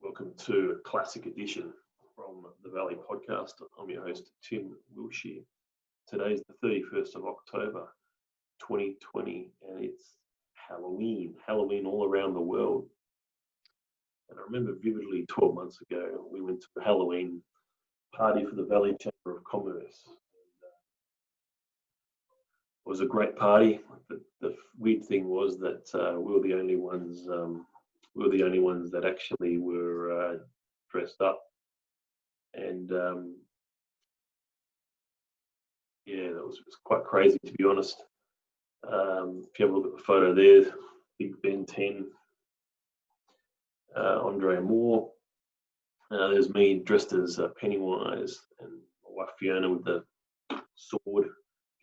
Welcome to a classic edition from the Valley Podcast. I'm your host, Tim Wilshire. Today's the 31st of October, 2020, and it's Halloween all around the world. And I remember vividly 12 months ago, we went to a Halloween party for the Valley Chamber of Commerce. It was a great party. The weird thing was that we were the only ones that actually were dressed up, and that was quite crazy, to be honest. If you have a look at the photo there, Big Ben 10, Andre Moore. There's me dressed as Pennywise, and my wife Fiona with the sword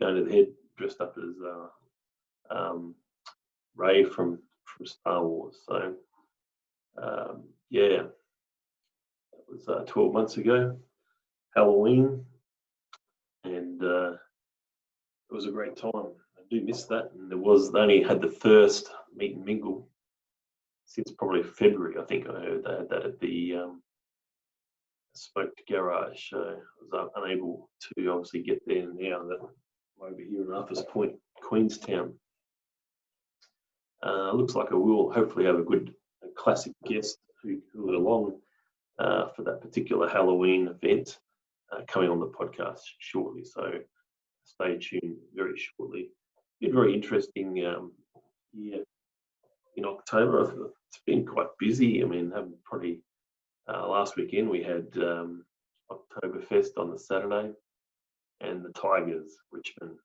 going to the head, dressed up as Ray from Star Wars. So it was 12 months ago, Halloween, and it was a great time. I do miss that, and they only had the first meet and mingle since probably February. I think I heard they had that at the Smoked Garage. So I was unable to obviously get there now that I'm over here in Arthur's Point, Queenstown. Looks like I will hopefully have a classic guest who are along for that particular Halloween event coming on the podcast shortly. So stay tuned very shortly. Been very interesting year in October. It's been quite busy. I mean, probably last weekend we had Oktoberfest on the Saturday, and the Tigers, Richmond,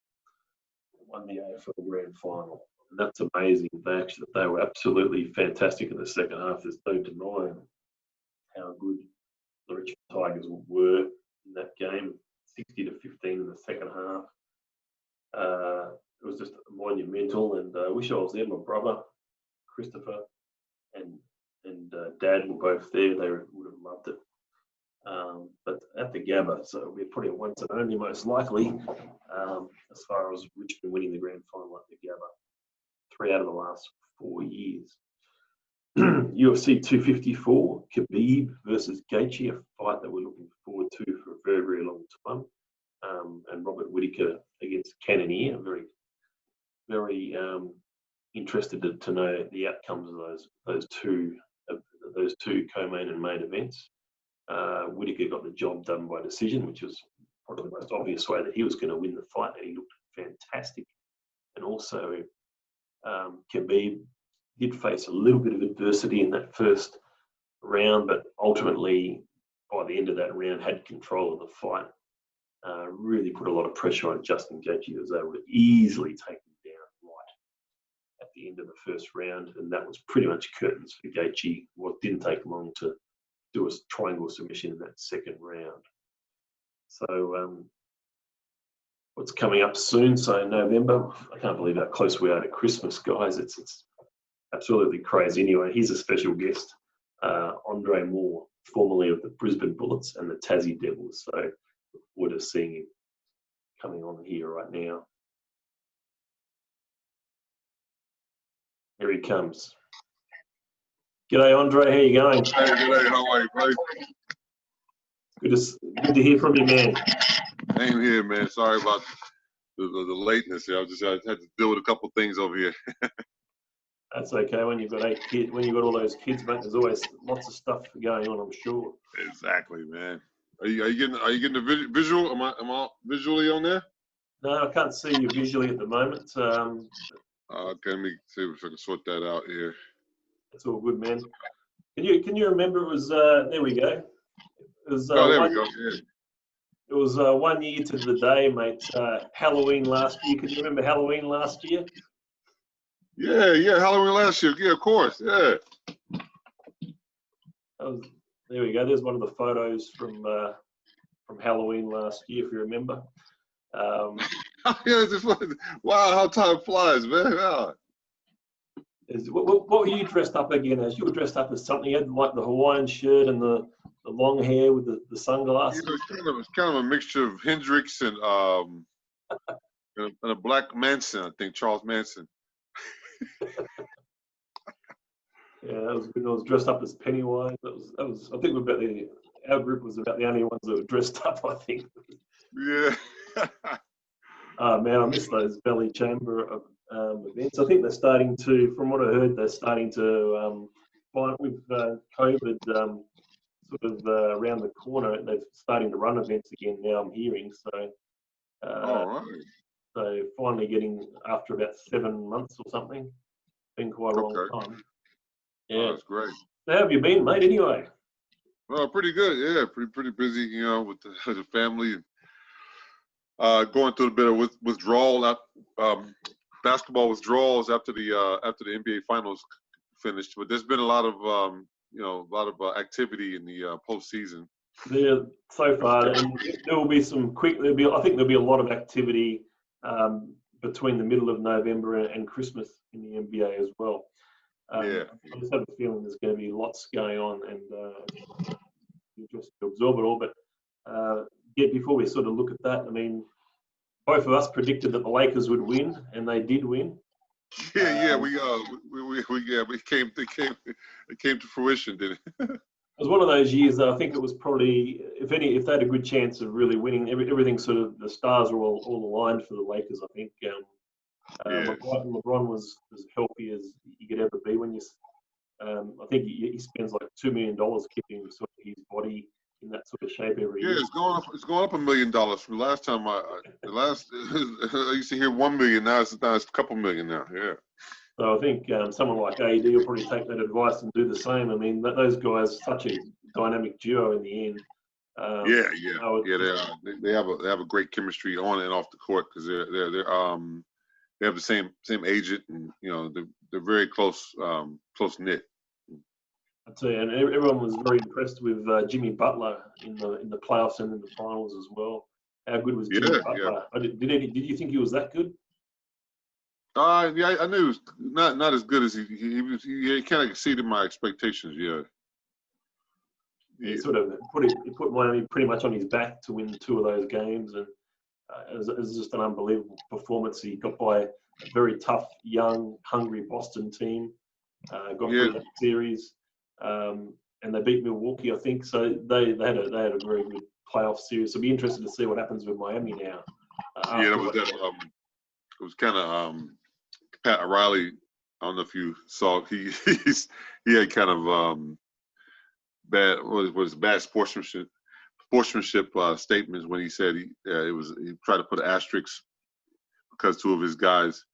won the AFL Grand Final. And that's amazing. They were absolutely fantastic in the second half. There's no denying how good the Richmond Tigers were in that game. 60-15 in the second half. It was just monumental, and I wish I was there. My brother, Christopher, and Dad were both there. They would have loved it. But at the Gabba, so we're putting it once and only, most likely, as far as Richmond winning the grand final at the Gabba. 3 out of the last 4 years. UFC 254, Khabib versus Gaethje, a fight that we're looking forward to for a very, very long time. And Robert Whittaker against Cannonier. Very, very interested to know the outcomes of those two co-main and main events. Whittaker got the job done by decision, which was probably the most obvious way that he was going to win the fight, and he looked fantastic. And also, Khabib did face a little bit of adversity in that first round, but ultimately, by the end of that round, had control of the fight. Really put a lot of pressure on Justin Gaethje, as they were easily taken down right at the end of the first round, and that was pretty much curtains for Gaethje. Didn't take long to do a triangle submission in that second round. So what's coming up soon? So November. I can't believe how close we are to Christmas, guys. It's absolutely crazy. Anyway, here's a special guest, Andre Moore, formerly of the Brisbane Bullets and the Tassie Devils. So look forward to seeing him coming on here right now. Here he comes. G'day, Andre. How you going? Hey, g'day. How are you, bro? Good to hear from you, man. Same here, man. Sorry about the lateness here. I had to deal with a couple things over here. That's okay. When you've got 8 kids, when you've got all those kids, mate, there's always lots of stuff going on, I'm sure. Exactly, man. Are you getting the visual? Am I visually on there? No, I can't see you visually at the moment. Okay, let me see if I can sort that out here. It's all good, man. Can you remember? It was there we go. It was there we go. Yeah. It was 1 year to the day, mate. Halloween last year. Can you remember Halloween last year? Yeah, Halloween last year. Yeah, of course. Yeah. There we go. There's one of the photos from Halloween last year, if you remember. Wow, how time flies, man. Wow. What were you dressed up again as? You were dressed up as something. You had like the Hawaiian shirt and the long hair with the sunglasses. Yeah, it's kind of a mixture of Hendrix and a Black Manson, I think, Charles Manson. Yeah, that was good. I was dressed up as Pennywise. That was. I think our group was about the only ones that were dressed up. I think. Yeah. Oh man, I miss those belly chamber events. I think they're starting to, from what I heard, they're starting to find with COVID sort of around the corner. They're starting to run events again now. I'm hearing so. All right. So finally getting after about 7 months or something. Been quite a long Okay. time. Oh, Yeah. that's great. So how have you been, mate? Anyway. Well, pretty good. Yeah, pretty busy. With the family. Going through a bit of withdrawal, basketball withdrawals after the NBA Finals finished. But there's been a lot of activity in the postseason. There so far, and there will be some quick. I think there'll be a lot of activity between the middle of November and Christmas in the NBA as well. Yeah. I just have a feeling there's going to be lots going on, and interesting to absorb it all. But before we sort of look at that, I mean, both of us predicted that the Lakers would win, and they did win. Yeah, we came to fruition, didn't it? It was one of those years that I think it was probably, if they had a good chance of really winning, everything sort of, the stars were all aligned for the Lakers. I think LeBron was as healthy as he could ever be. When I think he spends like $2 million keeping sort of his body in that sort of shape every year. Yeah, it's going up $1 million from the last time I used to hear 1 million. Now it's a couple million now. Yeah. So I think someone like AD will probably take that advice and do the same. I mean, those guys, such a dynamic duo in the end. They have a great chemistry on and off the court because they have the same agent, and they're very close knit. I'd say, and everyone was very impressed with Jimmy Butler in the playoffs and in the finals as well. How good was Jimmy Butler? Yeah. Did you think he was that good? Yeah, I knew he was not as good as he kind of exceeded my expectations. Yeah. He sort of put Miami pretty much on his back to win 2 of those games, and it was just an unbelievable performance. He got by a very tough, young, hungry Boston team. Got through that series, and they beat Milwaukee, I think. So they had a very good playoff series. So it'll be interesting to see what happens with Miami now. It was kind of Pat Riley. I don't know if you saw. He had kind of bad sportsmanship statements when he said he tried to put an asterisk because 2 of his guys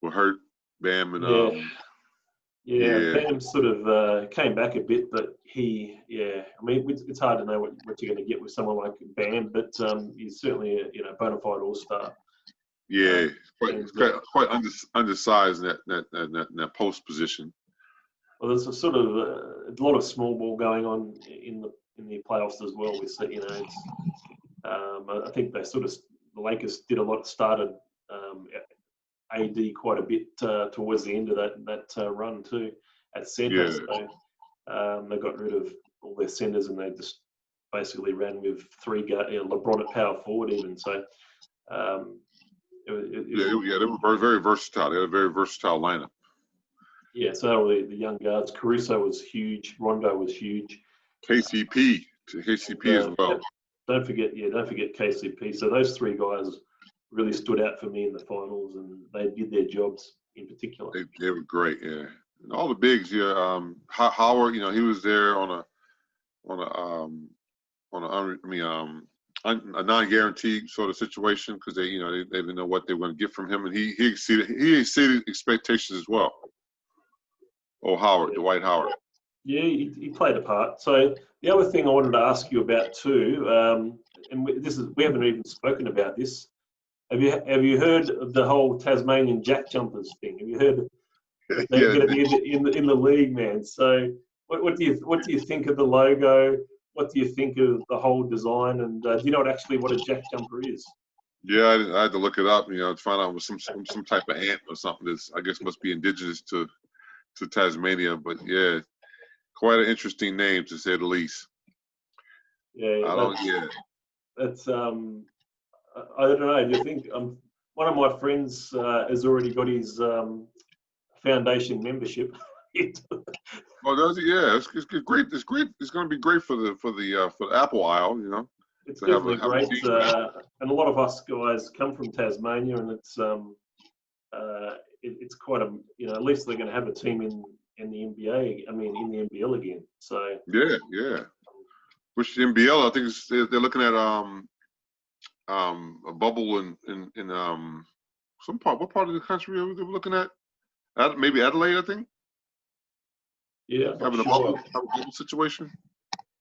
were hurt. Bam and Bam sort of came back a bit, but I mean, it's hard to know what you're going to get with someone like Bam, but he's certainly a bona fide all-star. Yeah, quite undersized in that post position. Well, there's a lot of small ball going on in the playoffs as well. We see, I think the Lakers started AD quite a bit towards the end of that run too at center. Yeah. So they got rid of all their centers and they just basically ran with 3 guys, LeBron at power forward even. So they were very versatile. They had a very versatile lineup. Yeah, so the young guards. Caruso was huge. Rondo was huge. KCP as well. Don't forget KCP. So those 3 guys really stood out for me in the finals, and they did their jobs in particular. They were great, yeah. And all the bigs, yeah. Howard, he was there on a non-guaranteed sort of situation because they didn't know what they were going to get from him, and he exceeded expectations as well. Dwight Howard. Yeah, he played a part. So the other thing I wanted to ask you about too, and we haven't even spoken about this. Have you heard of the whole Tasmanian Jackjumpers thing? Have you heard they're going to be in the league, man? So what do you think of the logo? What do you think of the whole design? And do you know what a jackjumper is? Yeah, I had to look it up. To find out it was some type of ant or something that's I guess must be indigenous to Tasmania. But yeah, quite an interesting name to say the least. That's I don't know. Do you think one of my friends has already got his foundation membership? it. Oh, does it? Yeah, it's great. It's great. It's going to be great for the Apple Isle. You know, It's to definitely have a great, team there. and a lot of us guys come from Tasmania, and it's quite a at least they're going to have a team in the NBA. I mean, in the NBL again. So Yeah, yeah. Which the NBL, I think they're looking at a bubble in some part. What part of the country are they looking at? Maybe Adelaide, I think. yeah, I'm not Having a sure. bubble situation.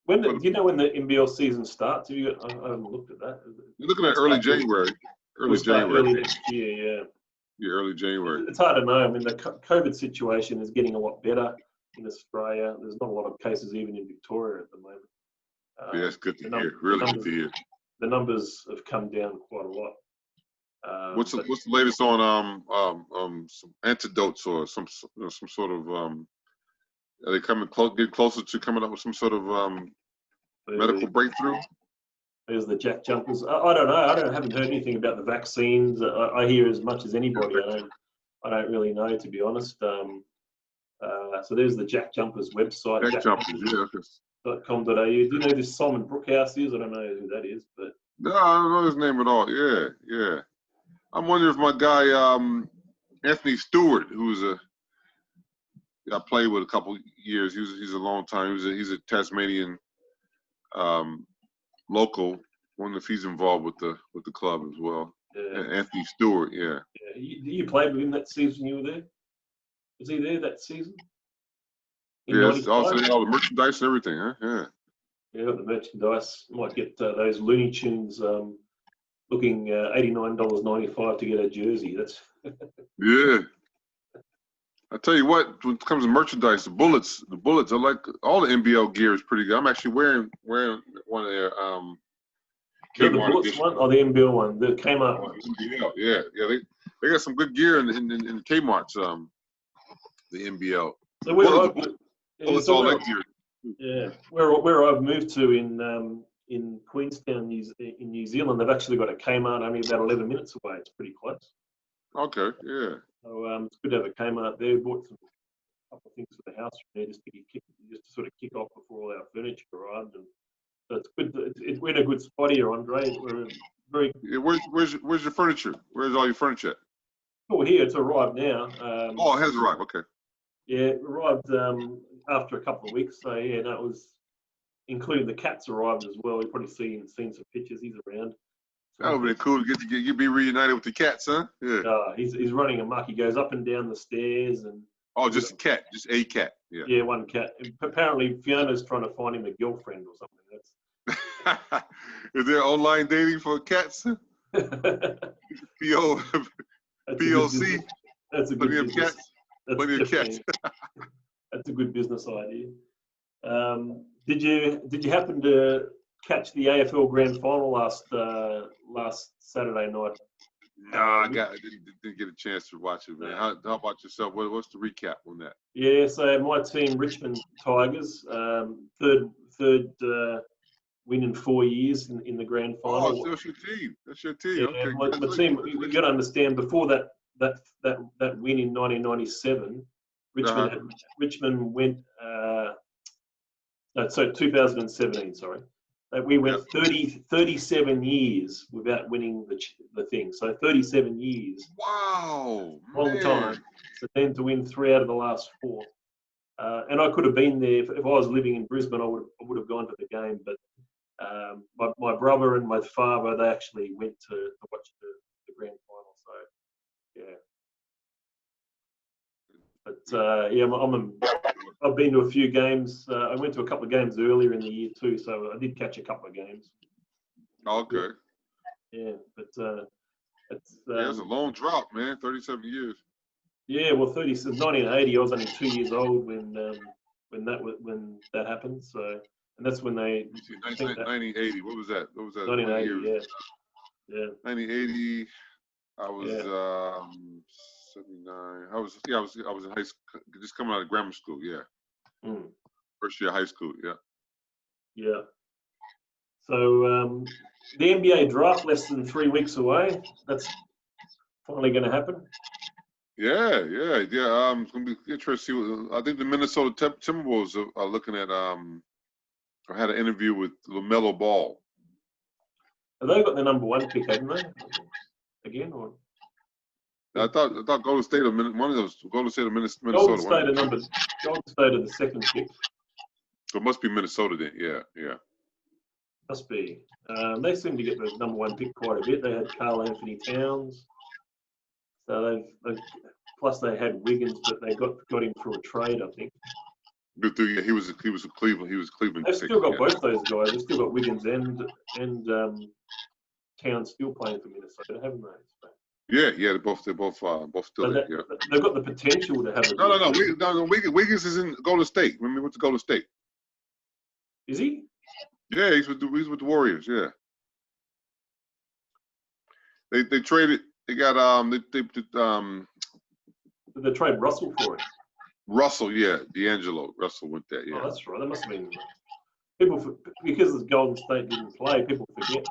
Do you know when the NBL season starts? I haven't looked at that. You're looking at early January. It'll start early next year. Yeah. Yeah, early January. It's hard to know. I mean, the COVID situation is getting a lot better in Australia. There's not a lot of cases even in Victoria at the moment. Yeah, that's good to hear. Really good to hear. The numbers have come down quite a lot. What's the latest on some antidotes or some sort of are they getting closer to coming up with some sort of medical breakthrough? There's the Jackjumpers. I don't know. I haven't heard anything about the vaccines. I hear as much as anybody. I don't really know, to be honest. So there's the Jackjumpers website. Jackjumpers, yeah. .com.au. Do you know who this Simon Brookhouse is? I don't know who that is, but no, I don't know his name at all. Yeah, yeah. I'm wondering if my guy Anthony Stewart, I played with a couple years. He's a long time. He's a Tasmanian local. Wonder if he's involved with the club as well. yeah. Anthony Stewart, yeah. You played with him that season you were there? Was he there that season? Yes, also all the merchandise and everything, huh? Yeah. Yeah, got the merchandise. Might get those Looney Tunes looking $89.95 to get a jersey. That's yeah. I tell you what, when it comes to merchandise, the bullets, I like all the NBL gear is pretty good. I'm actually wearing one of their the Bullets one or the NBL one, the Kmart one. NBL, yeah. They got some good gear in Kmart's the NBL. So Bullets all that gear. Yeah, where I've moved to in Queenstown, in New Zealand, they've actually got a Kmart only about 11 minutes away. It's pretty close. Okay, yeah. So it's good to have a Kmart there. Bought a couple of things for the house from there just to sort of kick off before all our furniture arrived. And so it's good. We're in a good spot here, Andre. We're very. Yeah, where's your furniture? Where's all your furniture? Oh, here it's arrived now. It has arrived. Okay. Yeah, it arrived after a couple of weeks. So yeah, that was including the cat's arrived as well. You've probably seen some pictures. He's around. That would be cool to get be reunited with the cats, huh? Yeah. He's running amok. He goes up and down the stairs and. Oh, just a cat, just a cat. Yeah. Yeah, one cat. Apparently, Fiona's trying to find him a girlfriend or something. Is there online dating for cats? POC. That's a good business. Plenty of cats. That's a good business idea. Did you happen to catch the AFL Grand Final last Saturday night? No, I didn't get a chance to watch it, man. How about yourself? What's the recap on that? Yeah, so my team, Richmond Tigers, third win in 4 years in the grand final. Oh, that's your team. That's your team. Yeah, okay. my team. You got to understand. Before that win in 1997, Richmond went. So 2017. Sorry, we went 37 years without winning the thing. So 37 years. Wow, long time. But then to win 3 out of the last 4. And I could have been there if I was living in Brisbane. I would have gone to the game, but my brother and my father, they actually went to watch the grand final. So yeah, but I've been to a few games. I went to a couple of games earlier in the year too, so I did catch a couple of games. Okay. Yeah, but it's it's a long drought, man. 37 years. Yeah, well, 1980. I was only 2 years old when that happened. So, and that's when they. 1980. What was that? 1980. Yeah. 1980. I was 79. I was in high school, just coming out of grammar school. Yeah. First year of high school. Yeah. Yeah. So the NBA draft less than 3 weeks away. That's finally going to happen. Yeah. It's gonna be interesting. I think the Minnesota Timberwolves are looking at. I had an interview with LaMelo Ball. Have they got the #1 pick, haven't they? Again, or I thought Golden State or one of those Golden State or Minnesota. Golden State are the second pick. So it must be Minnesota then. Yeah. Must be. They seem to get the #1 pick quite a bit. They had Karl Anthony Towns. So plus they had Wiggins, but they got him through a trade, I think. Good through. Yeah, he was a Cleveland. He was Cleveland. They've still got both those guys. They've still got Wiggins and Towns still playing for Minnesota, haven't they? So, yeah. They're both still there. Yeah. They've got the potential to have. No. Wiggins is in Golden State. Remember, he went to Golden State. Is he? Yeah, he's with the Warriors. Yeah. They traded. They got Did they trade Russell for it? Russell, yeah, D'Angelo. Russell went there. Yeah. Oh, that's right. That must have been people because the Golden State didn't play. People forget.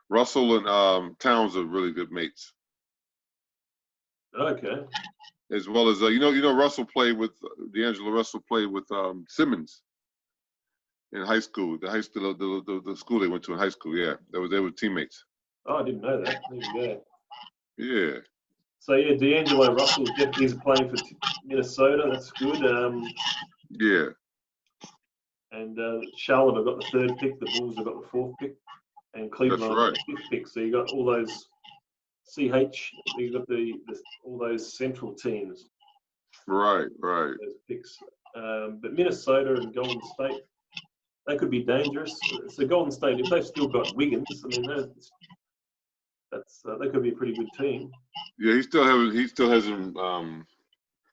Russell and Towns are really good mates. Okay. As well as Russell played with D'Angelo. Russell played with Simmons in high school. The school they went to in high school. Yeah, they were teammates. Oh, I didn't know that. There you go. Yeah. So yeah, D'Angelo Russell is playing for Minnesota. That's good. Yeah. And Charlotte have got the 3rd pick. The Bulls have got the 4th pick, and Cleveland have got the 5th pick. So you got all those CH. You got all those central teams. Right. Those picks. But Minnesota and Golden State, they could be dangerous. So Golden State, if they've still got Wiggins, I mean, that could be a pretty good team. Yeah, he still hasn't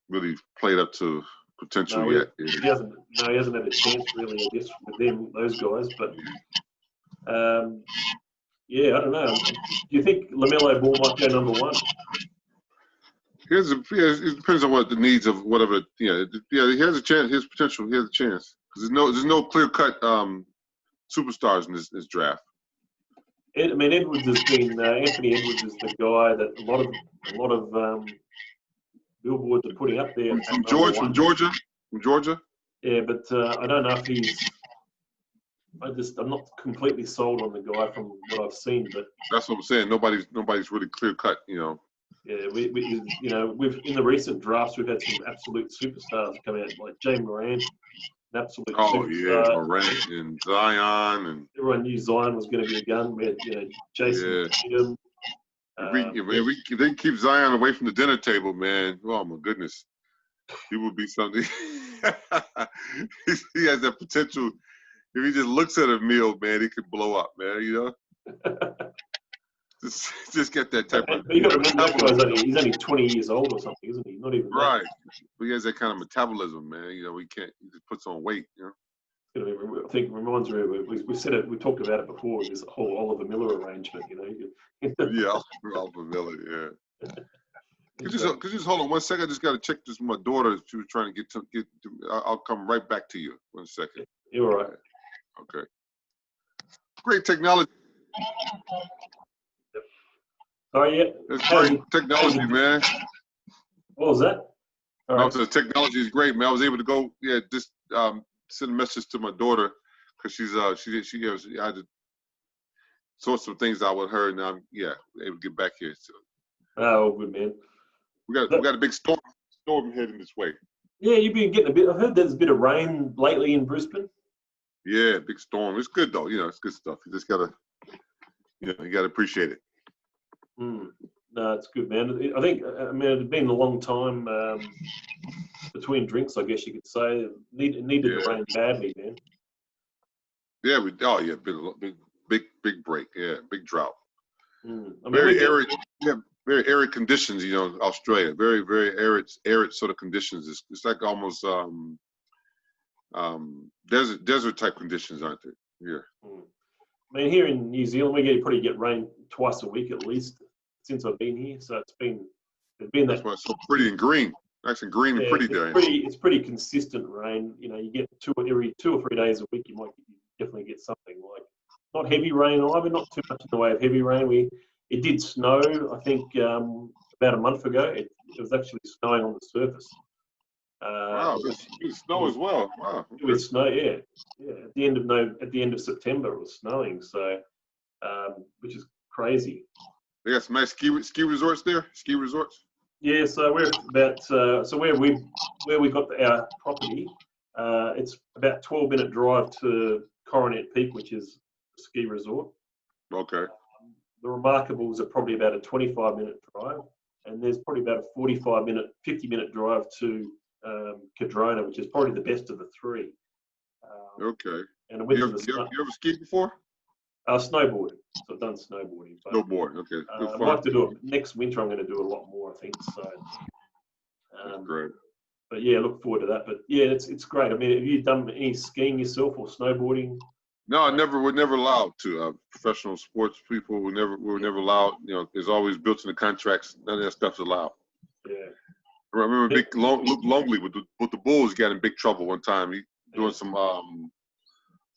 really played up to potential yet. He hasn't had a chance really, I guess, with those guys. But yeah, I don't know. Do you think LaMelo Ball might go #1? It depends on what the needs of whatever. Yeah, he has a chance. His potential. He has a chance because there's no clear cut superstars in this draft. Edwards has been Anthony Edwards is the guy that a lot of billboards are putting up there. From Georgia. Yeah, but I don't know if he's. I'm not completely sold on the guy from what I've seen, but that's what I'm saying. Nobody's really clear cut. Yeah, we've in the recent drafts we've had some absolute superstars come out like Jay Morant. An absolute superstar. Yeah, Morant and Zion and everyone knew Zion was going to be a gun. We had Jason Tatum. If they keep Zion away from the dinner table, man, oh my goodness, he would be something. He has that potential. If he just looks at a meal, man, he could blow up, man. Just get that type of. You got to remember that guy's he's only 20 years old or something, isn't he? Not even right. But he has that kind of metabolism, man. He just puts on weight, I think it reminds me. We said it. We talked about it before. This whole Oliver Miller arrangement, Yeah, Oliver Miller. Yeah. Could you just hold on 1 second? I just got to check this with my daughter. She was trying to get to. I'll come right back to you. 1 second. You're all right. Okay. Great technology. Sorry, yeah. It's great technology, man. What was that? All right. The technology is great, man. I was able to go, just send a message to my daughter because she had to sort some things out with her, and now I'm able to get back here. So. Oh, good man. We got a big storm heading this way. Yeah, you've been getting a bit. I've heard there's a bit of rain lately in Brisbane. Yeah, big storm. It's good though. It's good stuff. You just gotta, you gotta appreciate it. No, it's good, man. I think, it had been a long time between drinks, I guess you could say. It needed to rain badly, man. Yeah, big break. Yeah, big drought. Very arid. Yeah, very arid conditions. Australia, very very arid sort of conditions. It's like almost desert type conditions, aren't they? Yeah. Here in New Zealand, we probably get rain twice a week at least since I've been here. So it's been That's why it's so pretty and green. Nice and green and pretty there. It's pretty consistent rain. You get every 2 or 3 days a week. You might definitely get something like not heavy rain either, not too much in the way of heavy rain. It did snow, I think, about a month ago. It was actually snowing on the surface. Wow, it's snow as well. Wow. It was snow, yeah. At the end of September, it was snowing. So, which is crazy. They got some nice ski resorts there. Ski resorts. Yeah, so we're about where we got our property. It's about 12-minute drive to Coronet Peak, which is a ski resort. Okay. The Remarkables are probably about a 25-minute drive, and there's probably about a 50-minute drive to Cadrona, which is probably the best of the three. Okay. And I went You to the ever skied before? snowboarding. So I've done snowboarding. But, Snowboard. Okay. Good I'd fun. like to do it next winter. I'm going to do a lot more, I think. So. That's great. But yeah, look forward to that. But yeah, it's great. I mean, have you done any skiing yourself or snowboarding? No, we're never allowed to. Professional sports people we were never allowed. You know, there's always built in the contracts. None of that stuff's allowed. Yeah. I remember Luke Longley with the Bulls got in big trouble one time. He doing some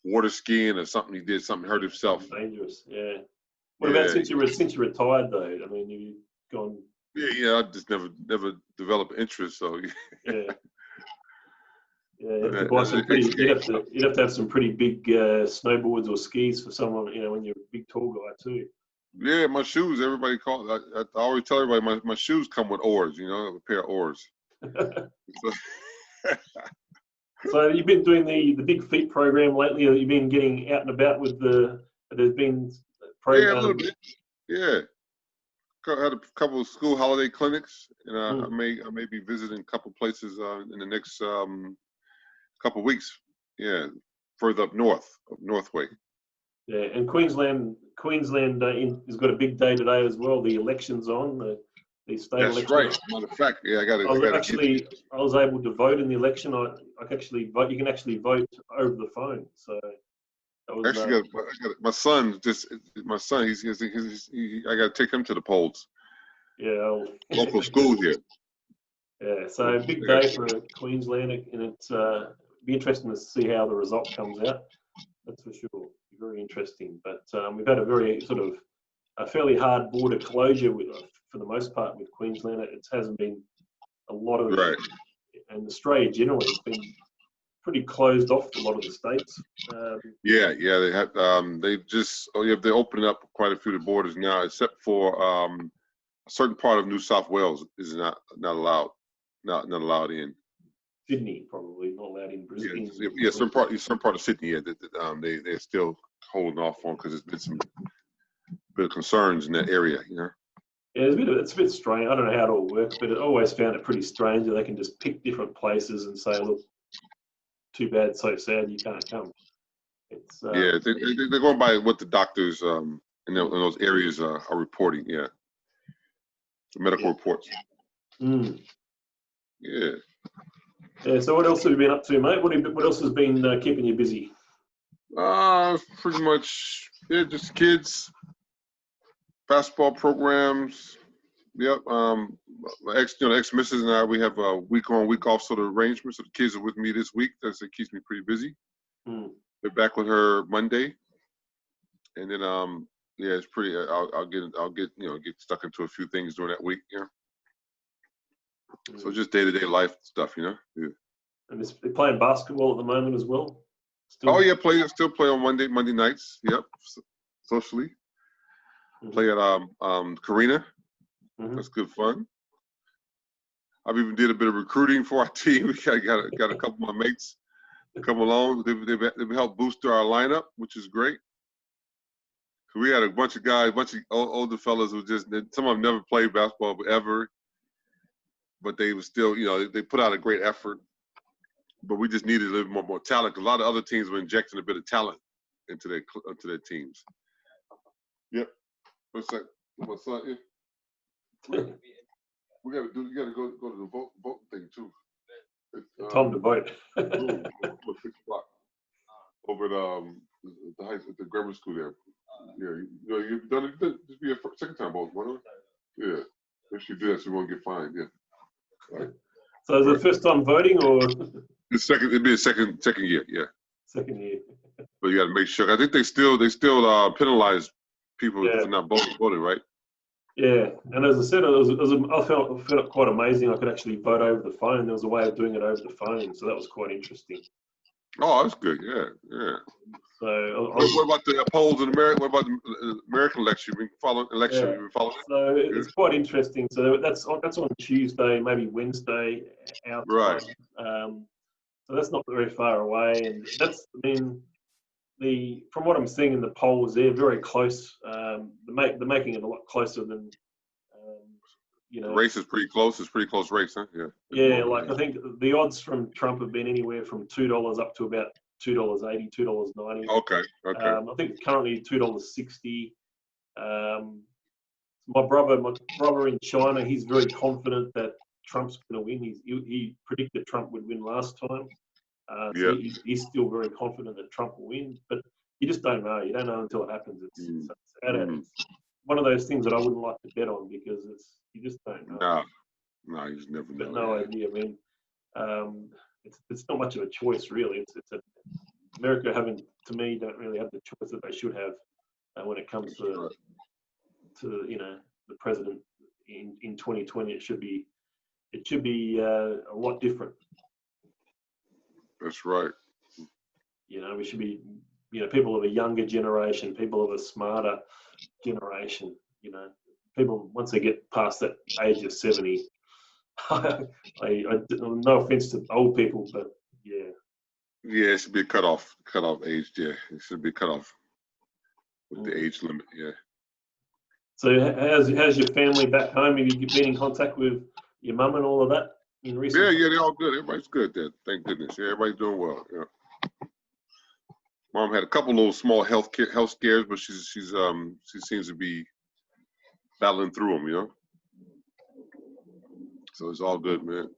water skiing or something. He did something, hurt himself. Dangerous. Yeah. What about since you retired though? I mean, you've gone. Yeah. I just never developed interest. So Yeah. Yeah, you'd have to have some pretty big snowboards or skis for someone, when you're a big tall guy too. Yeah, my shoes. Everybody call. I always tell everybody my shoes come with oars. A pair of oars. So you've been doing the Big Feet program lately. You've been getting out and about with there's been programs. Yeah, a little bit. Yeah, I had a couple of school holiday clinics, and I may be visiting a couple places in the next couple of weeks. Yeah, further up Northway. Yeah, and Queensland has got a big day today as well. The election's on the state election. That's right. Matter of fact, yeah, I was able to vote in the election. I can actually vote. You can actually vote over the phone. So that was actually my son. I got to take him to the polls. Yeah, local school here. Yeah, so big day for Queensland, and it's be interesting to see how the result comes out. That's for sure. Very interesting. But we've had a very a fairly hard border closure for the most part with Queensland. It hasn't been a lot of, right. And Australia generally has been pretty closed off a lot of the states. Yeah, they have. They're opening up quite a few of the borders now, except for a certain part of New South Wales is not allowed in. Sydney probably not allowed in. Brisbane. Yeah, some part of Sydney. Yeah, they're still holding off on because there's been some bit of concerns in that area. Yeah, it's a bit strange. I don't know how it all works, but I always found it pretty strange that they can just pick different places and say, "Look, too bad, so sad, you can't come." It's they're going by what the doctors in those areas are reporting. Yeah, the medical reports. Mm. Yeah. Yeah. So what else have you been up to, mate? What else has been keeping you busy? Pretty much just kids, basketball programs. Yep. My ex-missus and I, we have a week on, week off sort of arrangement. So the kids are with me this week. It keeps me pretty busy. Mm. They're back with her Monday, and then it's pretty. I'll get stuck into a few things during that week. Yeah. So just day-to-day life stuff, Yeah. And they're playing basketball at the moment as well. Still play on Monday nights. Yep, socially. Mm-hmm. Play at Carina. Mm-hmm. That's good fun. I've even did a bit of recruiting for our team. We got a couple of my mates come along. They've helped boost our lineup, which is great. We had a bunch of guys, a bunch of older fellas who some of them never played basketball ever, but they were still, they put out a great effort. But we just needed a little more talent. A lot of other teams were injecting a bit of talent into their teams. Yep. What's that? What's that? Yeah. You gotta go to the vote thing too. Time to vote. 6 o'clock over at the grammar school there. Yeah, you've done it. Just be a second time vote, why not? Yeah. If you do that, so you won't get fined. Yeah. Right. So is it the first time voting or? It'd be a second year, yeah. Second year. But you got to make sure. I think they still penalize people for not voting, right? Yeah, and as I said, I felt it quite amazing. I could actually vote over the phone. There was a way of doing it over the phone, so that was quite interesting. Oh, that's good. Yeah, yeah. So What about the polls in America? What about the American election? You been following election? yeah. You been following it? So Yeah. it's quite interesting. So that's on Tuesday, maybe Wednesday, our Right. time. So that's not very far away, and that's from what I'm seeing in the polls, they're very close. They're making it a lot closer than um, you The know. race is pretty close. It's a pretty close race, huh? Yeah. At the Yeah, moment, like I think the odds from Trump have been anywhere from $2 up to about $2.80, $2.90. yeah. Okay. Okay. I think it's currently $2.60. Um, my brother in China, he's very confident that Trump's going to win. He predicted Trump would win last time. So Yeah. he's still very confident that Trump will win, but you just don't know. You don't know until it happens. Mm. It's one of those things that I wouldn't like to bet on because you just don't know. Nah. Nah. You just never But know. no Yeah. idea. I mean, it's not much of a choice really. America to me, don't really have the choice that they should have when it comes to the president in 2020. It should be a lot different. That's right. We should be people of a younger generation, people of a smarter generation. People once they get past that age of 70. No offense to old people, but yeah. Yeah, it should be a cutoff age. Yeah, it should be cut off with the age limit. Yeah. So how's your family back home? Have you been in contact with your mum and all of that in recent Yeah, times? yeah, they're all good. Everybody's good there. Thank goodness. Yeah, everybody's doing well. Yeah. Mom had a couple little small health scares, but she seems to be battling through them. So it's all good, man.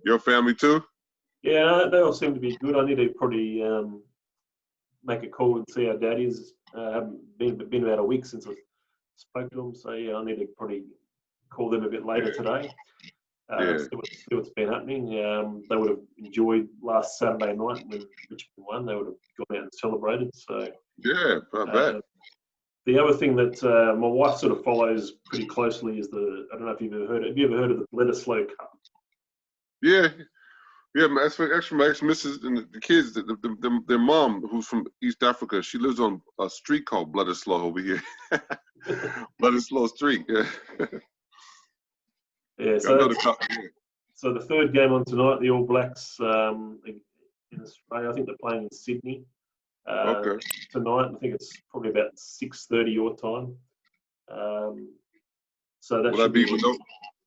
Your family too? Yeah, they all seem to be good. I need to probably make a call and see how Dad is. Haven't been about a week since I spoke to him, so yeah, I need to probably call them a bit later today. Yeah. See what's been happening. They would have enjoyed last Saturday night when Richmond won. They would have gone out and celebrated. So Yeah, I bet. The other thing that my wife sort of follows pretty closely is I don't know if you've ever heard. Have you ever heard of the Bledisloe Cup? Yeah. Yeah, actually, my ex-missus and the kids, their mom, who's from East Africa, she lives on a street called Bledisloe over here. Bledisloe Street, yeah. Yeah, so the third game on tonight, the All Blacks in Australia, I think they're playing in Sydney Okay. tonight. I think it's probably about 6:30 your time. So that should be.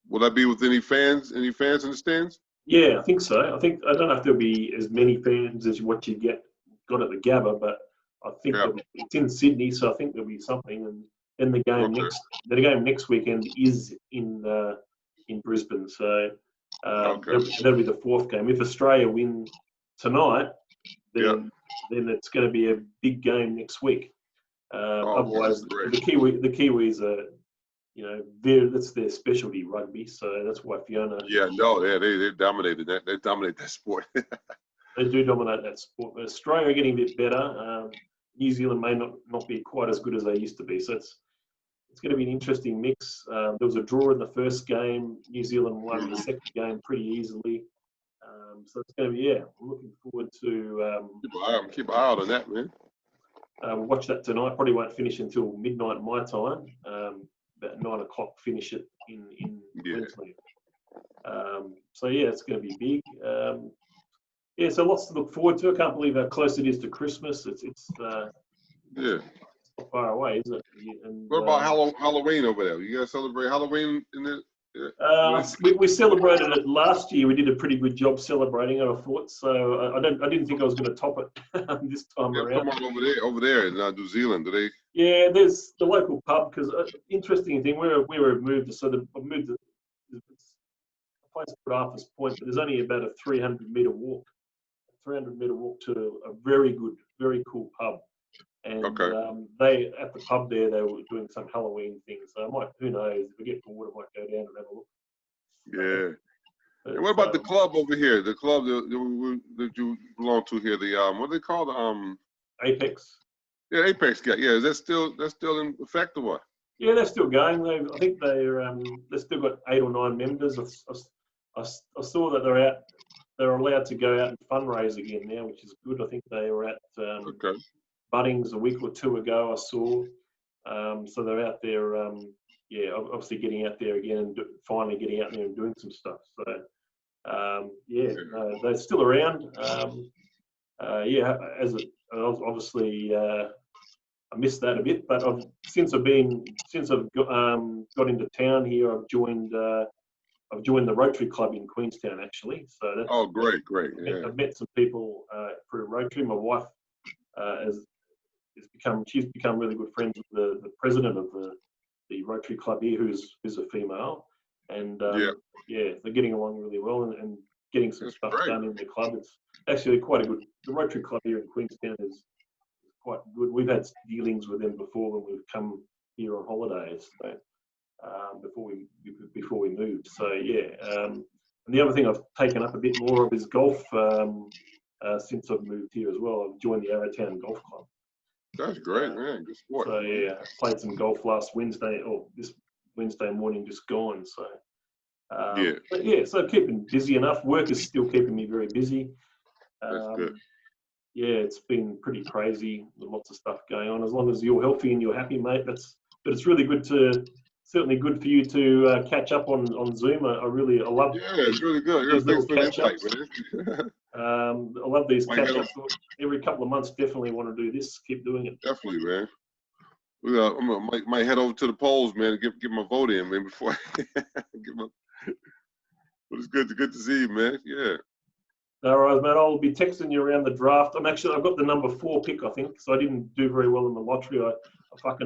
Will that be with any fans? Any fans in the stands? Yeah, I think so. I don't know if there'll be as many fans as what you got at the Gabba, but I think it's in Sydney, so I think there'll be something. And then the game next weekend is in Brisbane, so that'll be the fourth game. If Australia win tonight, then it's going to be a big game next week. Otherwise, the Kiwis are. That's their specialty, rugby. So that's why Fiona. Yeah, no, they dominated that. They dominate that sport. They do dominate that sport. But Australia are getting a bit better. New Zealand may not be quite as good as they used to be. So it's going to be an interesting mix. There was a draw in the first game. New Zealand won the second game pretty easily. So it's going to be I'm looking forward to. Keep an eye out on that, man. We'll watch that tonight. Probably won't finish until midnight my time. About 9 o'clock finish it in Queensland. So it's going to be big. So lots to look forward to. I can't believe how close it is to Christmas. It's not far away, is it? And, what about Halloween over there? You guys celebrate Halloween in the? Yeah. We celebrated it last year. We did a pretty good job celebrating it, I thought. So I didn't think I was going to top it this time around. Come on over there in New Zealand, do they? Yeah, there's the local pub because interesting thing. We were moved, so I've moved. It's a place called Arthur's Point, but there's only about a 300-meter walk. 300-meter walk to a very good, very cool pub. And they at the pub there, they were doing some Halloween thing. So who knows? If we get bored, I might go down and have a look. Yeah. And what about the club over here? The club that you belong to here, what are they called? Apex. Yeah, Apex got. Yeah, is that still in effect or what? Yeah, they're still going. I think they've still got 8 or 9 members. I saw that they're allowed to go out and fundraise again now, which is good. I think they were at Okay. Bunnings a week or two ago. I saw. So they're out there. Obviously getting out there again and finally getting out there and doing some stuff. So they're still around. Obviously. I missed that a bit, but since I've got into town here, I've joined the Rotary Club in Queenstown actually. So Oh, great. Yeah. I've met some people through Rotary. My wife she's become really good friends with the president of the Rotary Club here, who's a female, and they're getting along really well and getting some stuff done in the club. It's actually quite a good. The Rotary Club here in Queenstown is quite good. We've had dealings with them before when we've come here on holidays, so, before we moved. So and the other thing I've taken up a bit more of is golf since I've moved here as well. I've joined the Arrowtown Golf Club. That's great, man. Good sport. So I played some golf last Wednesday, or this Wednesday morning just gone. So so keeping busy enough. Work is still keeping me very busy. That's good. Yeah, it's been pretty crazy with lots of stuff going on. As long as you're healthy and you're happy, mate, but it's really certainly good for you to catch up on Zoom. I love. Yeah, it's really good. Thanks for the invite, man. I love these catch-ups. Every couple of months, definitely want to do this. Keep doing it. Definitely, man. I might head over to the polls, man, and get my vote in, man, before I get my. But it's good to see you, man. Yeah. No worries, man. I'll be texting you around the draft. I've got the number 4 pick, I think, so I didn't do very well in the lottery. I got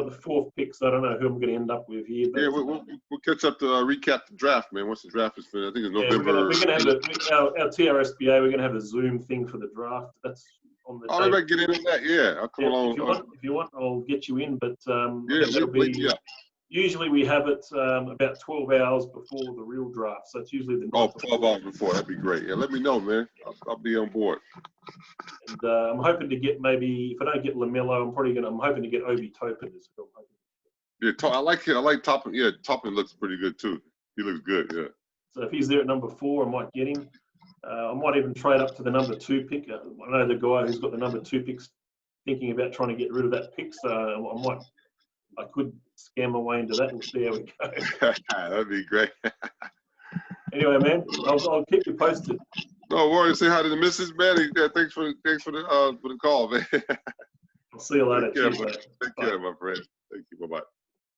the 4th pick, so I don't know who I'm going to end up with here. But, we'll catch up to recap the draft, man. Once the draft is finished, I think it's November. We're going to have our TRSBA. We're going to have a Zoom thing for the draft. That's on the. I'll get into that. Yeah, I'll come along. If you want, I'll get you in. But yeah. Usually we have it about 12 hours before the real draft, so it's usually the. 12 hours before. That'd be great. Yeah, let me know, man. I'll be on board. And I'm hoping to get if I don't get LaMelo, I'm hoping to get Obi Toppin as well. Yeah, I like it. I like Toppin. Yeah, Toppin looks pretty good too. He looks good. Yeah. So if he's there at number 4, I might get him. I might even trade up to the number 2 pick. I know the guy who's got the number 2 picks thinking about trying to get rid of that pick, so I could scam my way into that and see how we go. That'd be great. Anyway, man, I'll keep you posted. No worries. Say hi to the missus, man. Yeah, thanks for the call, man. I'll see you later. Take care, my friend. Thank you. Bye-bye.